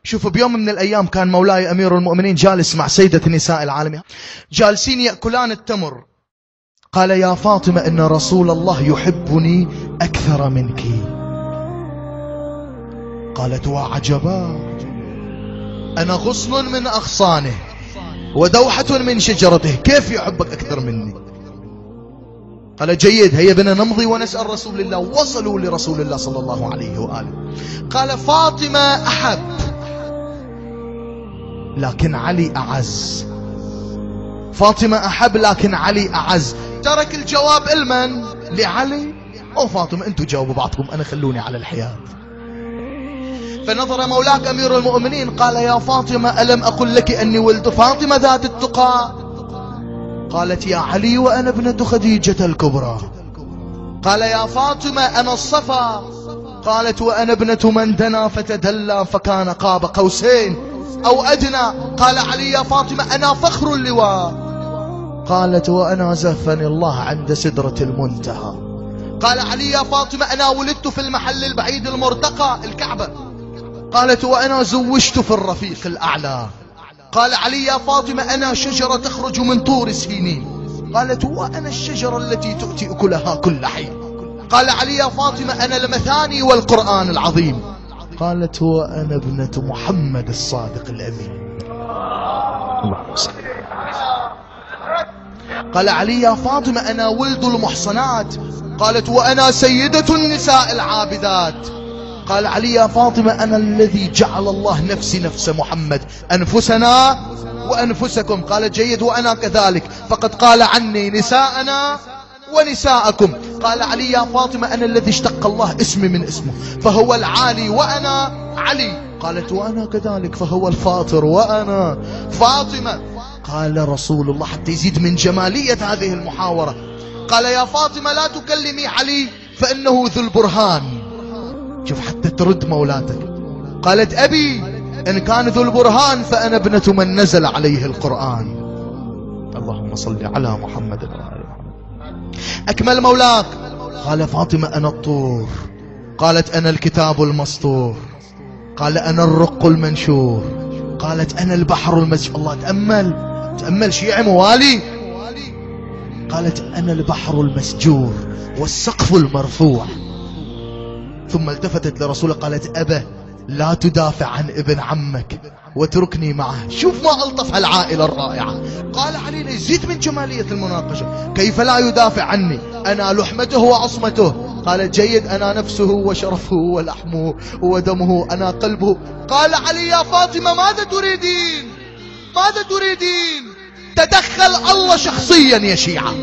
شوفوا بيوم من الأيام كان مولاي أمير المؤمنين جالس مع سيدة نساء العالم، جالسين يأكلان التمر. قال يا فاطمة إن رسول الله يحبني أكثر منك. قالت وعجبا، أنا غصن من أغصانه ودوحة من شجرته، كيف يحبك أكثر مني؟ قال جيد، هيا بنا نمضي ونسأل رسول الله. وصلوا لرسول الله صلى الله عليه وآله. قال فاطمة أحب لكن علي أعز. فاطمة أحب لكن علي أعز. ترك الجواب لمن؟ لعلي أو فاطمة؟ أنتوا جاوبوا بعضكم، أنا خلوني على الحياة. فنظر مولاك أمير المؤمنين قال يا فاطمة ألم أقل لك أني ولد فاطمة ذات التقى؟ قالت يا علي وأنا ابنة خديجة الكبرى. قال يا فاطمة أنا الصفا. قالت وأنا ابنة من دنا فتدلى فكان قاب قوسين أو أدنى. قال علي يا فاطمة أنا فخر اللواء. قالت وأنا زفني الله عند سدرة المنتهى. قال علي يا فاطمة أنا ولدت في المحل البعيد المرتقى الكعبة. قالت وأنا زوجت في الرفيق الأعلى. قال علي يا فاطمة أنا شجرة تخرج من طور سينين. قالت وأنا الشجرة التي تؤتي أكلها كل حين. قال علي يا فاطمة أنا المثاني والقرآن العظيم. قالت وأنا ابنة محمد الصادق الأمين. اللهم صل. قال علي يا فاطمة أنا ولد المحصنات. قالت وأنا سيدة النساء العابدات. قال علي يا فاطمة أنا الذي جعل الله نفسي نفس محمد، أنفسنا وأنفسكم. قال جيد وأنا كذلك، فقد قال عني نساءنا ونساءكم. قال علي يا فاطمة أنا الذي اشتق الله اسمي من اسمه فهو العالي وأنا علي. قالت وأنا كذلك فهو الفاطر وأنا فاطمة. قال رسول الله حتى يزيد من جمالية هذه المحاورة قال يا فاطمة لا تكلمي علي فإنه ذو البرهان. شوف حتى ترد مولاتك. قالت أبي إن كان ذو البرهان فأنا ابنة من نزل عليه القرآن. اللهم صل على محمد وآل محمد. أكمل مولاك. قال فاطمة أنا الطور. قالت أنا الكتاب المسطور. قال أنا الرق المنشور. قالت أنا البحر المسجور. الله تأمل شيعي موالي. قالت أنا البحر المسجور والسقف المرفوع. ثم التفتت لرسوله قالت أبا لا تدافع عن ابن عمك واتركني معه. شوف ما ألطف هالعائلة الرائعة. قال علي يزيد من جمالية المناقشة كيف لا يدافع عني؟ أنا لحمته وعصمته. قال جيد أنا نفسه وشرفه ولحمه ودمه أنا قلبه. قال علي يا فاطمة ماذا تريدين؟ ماذا تريدين؟ تدخل الله شخصيا يا شيعة.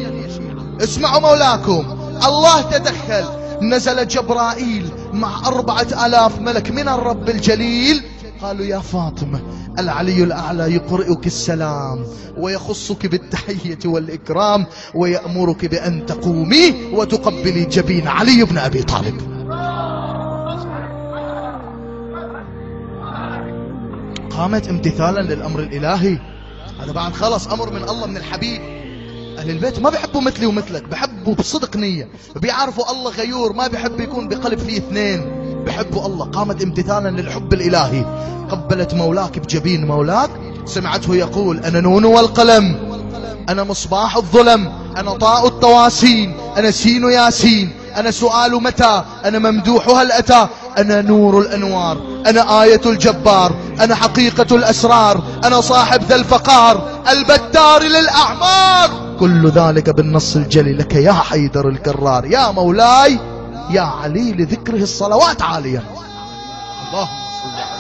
اسمعوا مولاكم، الله تدخل. نزل جبرائيل مع 4000 ملك من الرب الجليل. قالوا يا فاطمة العلي الأعلى يقرئك السلام ويخصك بالتحية والإكرام ويأمرك بأن تقومي وتقبلي جبين علي بن أبي طالب. قامت امتثالا للأمر الإلهي. هذا بعد خلص أمر من الله من الحبيب. أهل البيت ما بيحبوا مثلي ومثلك، بيحبوا بصدق نية، بيعرفوا الله غيور، ما بيحب يكون بقلب فيه اثنين، بيحبوا الله. قامت امتثالا للحب الإلهي. قبلت مولاك بجبين مولاك. سمعته يقول أنا نون والقلم، أنا مصباح الظلم، أنا طاء الطواسين، أنا سين ياسين، أنا سؤال متى، أنا ممدوح هل أتى، أنا نور الأنوار، أنا آية الجبار، أنا حقيقة الأسرار، أنا صاحب ذا الفقار البتار للأعمار. كل ذلك بالنص الجلي لك يا حيدر الكرار. يا مولاي يا علي لذكره الصلوات عاليا. اللهم صل على